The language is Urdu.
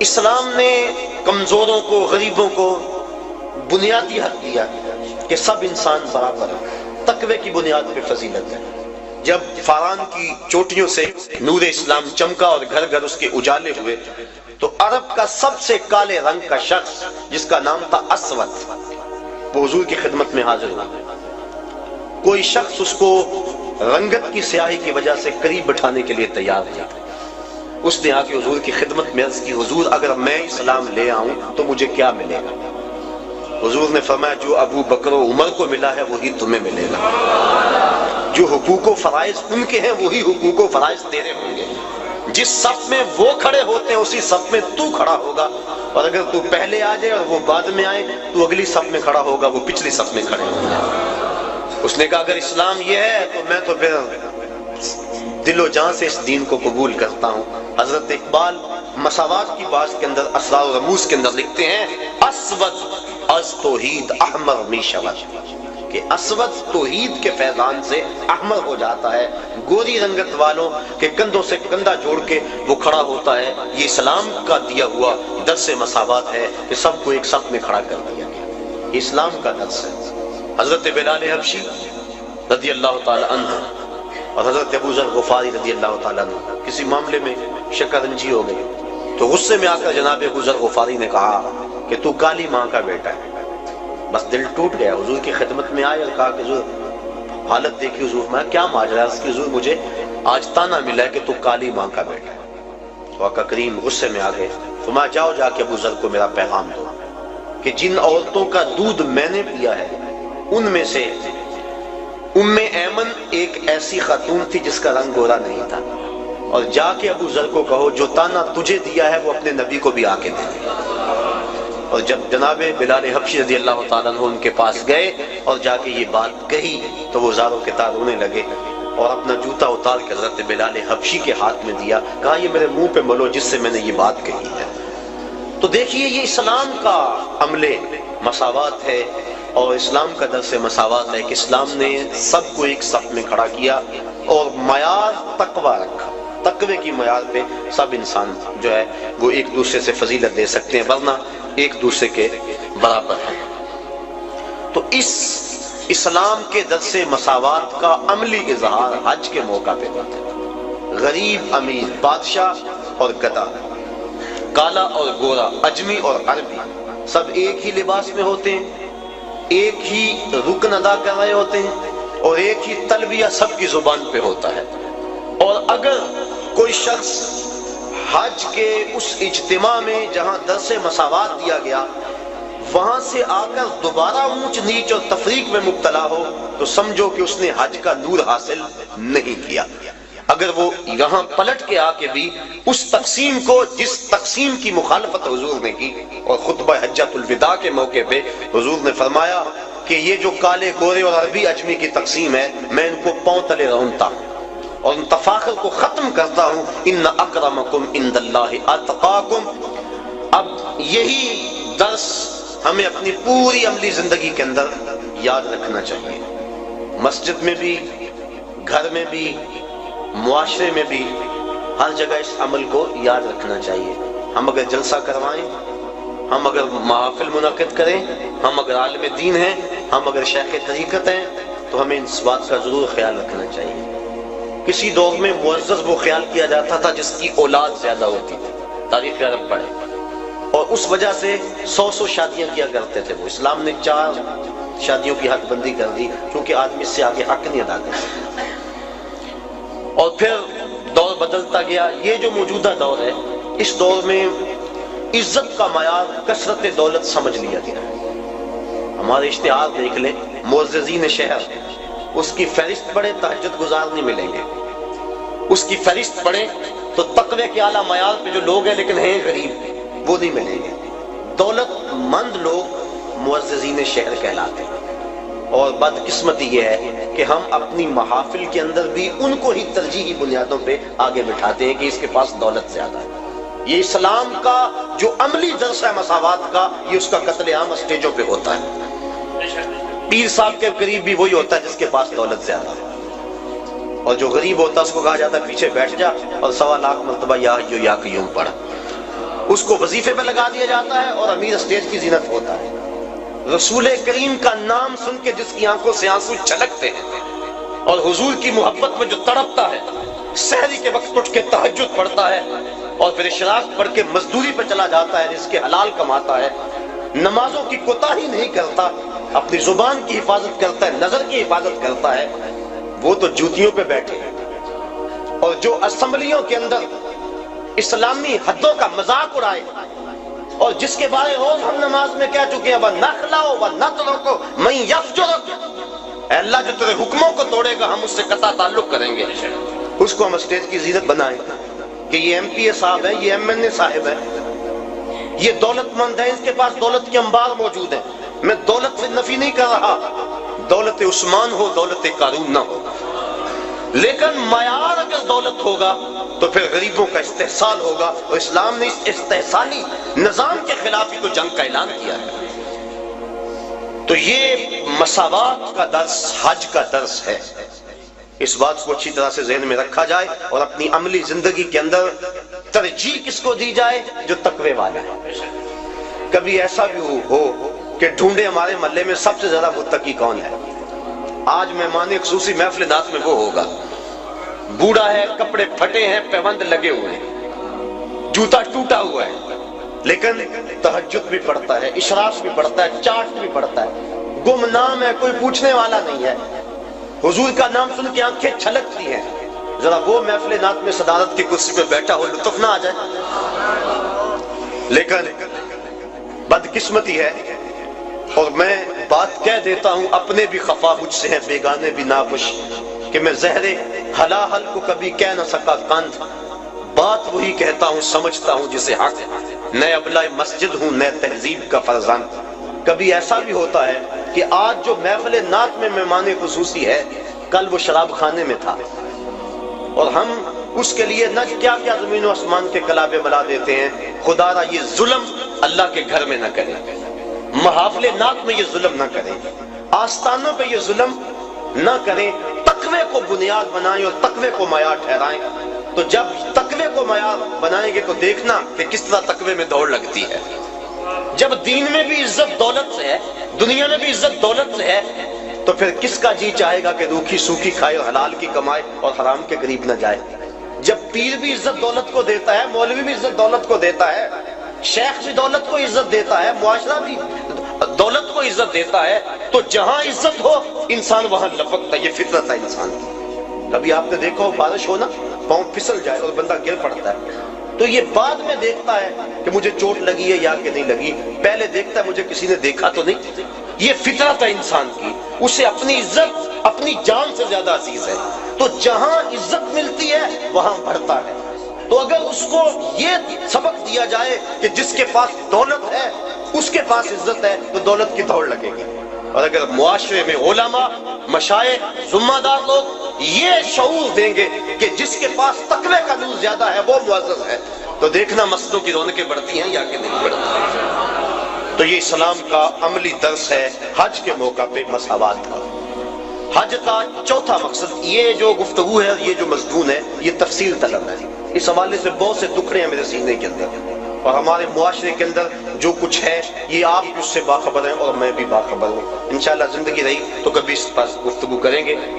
اسلام نے کمزوروں کو، غریبوں کو بنیادی حق دیا کہ سب انسان برابر ہیں، تقوی کی بنیاد پہ فضیلت ہے۔ جب فاران کی چوٹیوں سے نور اسلام چمکا اور گھر گھر اس کے اجالے ہوئے تو عرب کا سب سے کالے رنگ کا شخص جس کا نام تھا اسود، وہ حضور کی خدمت میں حاضر ہوا۔ کوئی شخص اس کو رنگت کی سیاہی کی وجہ سے قریب بٹھانے کے لیے تیار نہیں تھا۔ اس نے آ کے حضور کی خدمت میں عرض کی، حضور اگر میں اسلام لے آؤں تو مجھے کیا ملے گا؟ حضور نے فرمایا جو ابو بکر و عمر کو ملا ہے وہی تمہیں ملے گا، جو حقوق و فرائض ان کے ہیں وہی حقوق و فرائض تیرے ہوں گے۔ جس صف میں وہ کھڑے ہوتے ہیں اسی صف میں تو کھڑا ہوگا، اور اگر تو پہلے آ جائے اور وہ بعد میں آئے تو اگلی صف میں کھڑا ہوگا، وہ پچھلی صف میں کھڑے ہوں گے۔ اس نے کہا اگر اسلام یہ ہے تو میں تو پھر دل و جان سے اس دین کو قبول کرتا ہوں۔ حضرت اقبال مساوات کی بات کے اندر اسرار و رموز کے اندر لکھتے ہیں اسود از توحید احمر می شود، کہ اسود توحید کے فیضان سے احمر ہو جاتا ہے، گوری رنگت والوں کے کندھوں سے کندھا جوڑ کے وہ کھڑا ہوتا ہے۔ یہ اسلام کا دیا ہوا درس مساوات ہے کہ سب کو ایک صف میں کھڑا کر دیا گیا، یہ اسلام کا درس ہے۔ حضرت بلال حبشی رضی اللہ تعالی عنہ اور حضرت ابو ذر غفاری رضی اللہ تعالیٰ عنہ کسی معاملے میں شکنجی ہو گئی تو غصے میں آ کر جناب ابو ذر غفاری نے کہا کہ تو کالی ماں کا بیٹا ہے۔ بس دل ٹوٹ گیا، حضور کی خدمت میں آئے اور کہا کہ حضور حالت دیکھی، حضور میں کیا ماجرا ہے؟ اس کی حضور مجھے آج تانا ملا ہے کہ تو کالی ماں کا بیٹا ہے۔ تو آقا کریم غصے میں آ گئے، فرمایا جاؤ جا کے ابو ذر کو میرا پیغام دو کہ جن عورتوں کا دودھ میں نے پیا ہے ان میں سے ام ایمن ایک ایسی خاتون تھی جس کا رنگ گورا نہیں تھا، اور جا کے ابو ذر کو کہو جو تانا تجھے دیا ہے وہ اپنے نبی کو بھی آ کے دے دے۔ اور جب جناب بلال حبشی رضی اللہ تعالیٰ عنہ ان کے پاس گئے اور جا کے یہ بات کہی تو وہ زاروں کے تار رونے لگے اور اپنا جوتا اتار کے حضرت بلال حبشی کے ہاتھ میں دیا، کہا یہ میرے منہ پہ ملو جس سے میں نے یہ بات کہی ہے۔ تو دیکھیے یہ اسلام کا عمل مساوات ہے اور اسلام کا درس مساوات ہے کہ اسلام نے سب کو ایک صف میں کھڑا کیا اور معیار تقوی رکھا، تقوی کی معیار پہ سب انسان جو ہے وہ ایک دوسرے سے فضیلت دے سکتے ہیں، ورنہ ایک دوسرے کے برابر ہیں۔ تو اس اسلام کے درس مساوات کا عملی اظہار حج کے موقع پہ ہوتا ہے۔ غریب امیر، بادشاہ اور گدھا، کالا اور گورا، اجمی اور عربی سب ایک ہی لباس میں ہوتے ہیں، ایک ہی رکن ادا کر رہے ہوتے ہیں اور ایک ہی تلبیہ سب کی زبان پہ ہوتا ہے۔ اور اگر کوئی شخص حج کے اس اجتماع میں جہاں درس مساوات دیا گیا وہاں سے آ کر دوبارہ اونچ نیچ اور تفریق میں مبتلا ہو تو سمجھو کہ اس نے حج کا نور حاصل نہیں کیا۔ اگر وہ یہاں پلٹ کے آ کے بھی اس تقسیم کو، جس تقسیم کی مخالفت حضور نے کی، اور خطبہ حجۃ الوداع کے موقع پہ حضور نے فرمایا کہ یہ جو کالے گورے اور عربی اجمی کی تقسیم ہے میں ان کو پاؤں تلے رونتا ہوں اور ان تفاخر کو ختم کرتا ہوں، ان اکرمکم عند اللہ اتقاکم۔ اب یہی درس ہمیں اپنی پوری عملی زندگی کے اندر یاد رکھنا چاہیے، مسجد میں بھی، گھر میں بھی، معاشرے میں بھی، ہر جگہ اس عمل کو یاد رکھنا چاہیے۔ ہم اگر جلسہ کروائیں، ہم اگر محافل منعقد کریں، ہم اگر عالم دین ہیں، ہم اگر شیخ طریقت ہیں تو ہمیں اس بات کا ضرور خیال رکھنا چاہیے۔ کسی دور میں معزز وہ خیال کیا جاتا تھا جس کی اولاد زیادہ ہوتی تھی، تاریخ عرب پڑھے، اور اس وجہ سے 100 شادیاں کیا کرتے تھے وہ۔ اسلام نے 4 شادیوں کی حد بندی کر دی کیونکہ آدمی اس سے آگے حق نہیں ادا کر سکتا۔ اور پھر دور بدلتا گیا۔ یہ جو موجودہ دور ہے اس دور میں عزت کا معیار کثرت دولت سمجھ لیا گیا ہے۔ ہمارے اشتہار دیکھ لیں، معززین شہر، اس کی فہرست پڑھے تہجد گزار نہیں ملیں گے، اس کی فہرست پڑھے تو تقوی کے اعلیٰ معیار پہ جو لوگ ہیں لیکن ہیں غریب وہ نہیں ملیں گے۔ دولت مند لوگ معززین شہر کہلاتے ہیں، اور بدقسمتی یہ ہے کہ ہم اپنی محافل کے اندر بھی ان کو ہی ترجیحی بنیادوں پہ آگے بٹھاتے ہیں کہ اس کے پاس دولت زیادہ ہے۔ یہ اسلام کا جو عملی درس ہے مساوات کا، یہ اس کا قتل عام اسٹیجوں پہ ہوتا ہے۔ پیر صاحب کے قریب بھی وہی ہوتا ہے جس کے پاس دولت زیادہ ہے، اور جو غریب ہوتا ہے اس کو کہا جاتا ہے پیچھے بیٹھ جا اور 1.25 لاکھ مرتبہ یا حیو یا قیوم پڑھ۔ اس کو وظیفے پہ لگا دیا جاتا ہے اور امیر اسٹیج کی زینت ہوتا ہے۔ رسول کریم کا نام سن کے جس کی آنکھوں سے آنسو چھلکتے ہیں اور حضور کی محبت میں جو تڑپتا ہے، سحری کے وقت اٹھ کے تہجد پڑھتا ہے اور پھر اشراق پڑھ کے مزدوری پہ چلا جاتا ہے، جس کے حلال کماتا ہے، نمازوں کی کوتاہی نہیں کرتا، اپنی زبان کی حفاظت کرتا ہے، نظر کی حفاظت کرتا ہے، وہ تو جوتیوں پہ بیٹھے ہیں۔ اور جو اسمبلیوں کے اندر اسلامی حدوں کا مذاق اڑائے اور جس کے بارے روز ہم نماز میں کہہ چکے ہیں وَنَخْلَعُ وَنَتْرُكُ مَن يَفْجُرُ، اے اللہ جو تیرے حکموں کو توڑے گا ہم اس سے قطع تعلق کریں گے، اس کو ہم اسٹیج کی زینت بنائیں کہ یہ ایم پی اے صاحب ہے، یہ ایم این اے صاحب ہے، یہ دولت مند ہے، اس کے پاس دولت کے انبار موجود ہیں۔ میں دولت سے نفی نہیں کر رہا، دولت عثمان ہو، دولت قارون نہ ہو، لیکن معیار اگر دولت ہوگا تو پھر غریبوں کا استحصال ہوگا، اور اسلام نے اس استحصالی نظام کے خلاف ہی تو جنگ کا اعلان کیا ہے۔ تو یہ مساوات کا درس حج کا درس ہے، اس بات کو اچھی طرح سے ذہن میں رکھا جائے اور اپنی عملی زندگی کے اندر ترجیح کس کو دی جائے؟ جو تقوی والا ہے۔ کبھی ایسا بھی ہو کہ ڈھونڈے ہمارے محلے میں سب سے زیادہ متقی کون ہے، آج مہمان خصوصی محفل نات میں وہ ہوگا، بوڑھا ہے، کپڑے پھٹے ہیں، پیوند لگے ہوئے ہیں، جوتا ٹوٹا ہوا ہے، لیکن تہجد بھی پڑھتا ہے، اشراق بھی پڑھتا ہے، چاٹ بھی پڑھتا ہے، گمنام ہے، کوئی پوچھنے والا نہیں ہے، حضور کا نام سن کے آنکھیں چھلکتی ہیں۔ ذرا وہ محفل نات میں صدارت کی کرسی پہ بیٹھا ہو، لطف نہ آ جائے؟ لیکن بدقسمتی ہے، اور میں بات کہہ دیتا ہوں، اپنے بھی خفا مجھ سے ہیں، بیگانے بھی ناخوش، کہ میں زہر حلاحل کو کبھی کہہ نہ سکا قند، بات وہی کہتا ہوں سمجھتا ہوں جسے حق، نئے ابلہ مسجد ہوں، نئے تہذیب کا فرزند۔ کبھی ایسا بھی ہوتا ہے کہ آج جو محفل نات میں مہمان خصوصی ہے، کل وہ شراب خانے میں تھا، اور ہم اس کے لیے نہ کیا کیا زمین و آسمان کے کلابے ملا دیتے ہیں۔ خدا را یہ ظلم اللہ کے گھر میں نہ کریں، محافل نات میں یہ ظلم نہ کریں، آستانوں پہ یہ ظلم نہ کریں، تقوی کو بنیاد بنائیں اور تقوی کو معیار ٹھہرائیں۔ تو جب تقوی کو معیار بنائیں گے تو دیکھنا کہ کس طرح تقوی میں دوڑ لگتی ہے۔ جب دین میں بھی عزت دولت سے ہے، دنیا میں بھی عزت دولت سے ہے، تو پھر کس کا جی چاہے گا کہ روکھی سوکھی کھائے اور حلال کی کمائے اور حرام کے قریب نہ جائے؟ جب پیر بھی عزت دولت کو دیتا ہے، مولوی بھی عزت دولت کو دیتا ہے، شیخ بھی دولت کو عزت دیتا ہے، معاشرہ بھی دولت کو عزت دیتا ہے، تو جہاں عزت ہو انسان وہاں لپکتا ہے، یہ فطرت ہے انسان کی۔ کبھی آپ نے دیکھا ہو بارش ہو نا، پاؤں پھسل جائے اور بندہ گر پڑتا ہے، تو یہ بعد میں دیکھتا ہے کہ مجھے چوٹ لگی ہے یا کہ نہیں لگی، پہلے دیکھتا ہے مجھے کسی نے دیکھا تو نہیں۔ یہ فطرت ہے انسان کی، اسے اپنی عزت اپنی جان سے زیادہ عزیز ہے، تو جہاں عزت ملتی ہے وہاں بڑھتا ہے۔ تو اگر اس کو یہ سبق دیا جائے کہ جس کے پاس دولت ہے اس کے پاس عزت ہے، تو دولت کی دوڑ لگے گی۔ اور اگر معاشرے میں علماء، مشائخ، ذمہ دار لوگ یہ شعور دیں گے کہ جس کے پاس تقوی کا نور زیادہ ہے وہ معزز ہے، تو دیکھنا مسجدوں کی رونقیں بڑھتی ہیں یا کہ نہیں بڑھتی۔ تو یہ اسلام کا عملی درس ہے حج کے موقع پہ مساوات کا۔ حج کا چوتھا مقصد، یہ جو گفتگو ہے، یہ جو مضمون ہے، یہ تفصیل طلب ہے۔ اس حوالے سے بہت سے دکھڑے ہیں میرے سینے کے اندر، اور ہمارے معاشرے کے اندر جو کچھ ہے یہ آپ بھی اس سے باخبر ہیں اور میں بھی باخبر ہوں۔ انشاءاللہ زندگی رہی تو کبھی اس پر گفتگو کریں گے۔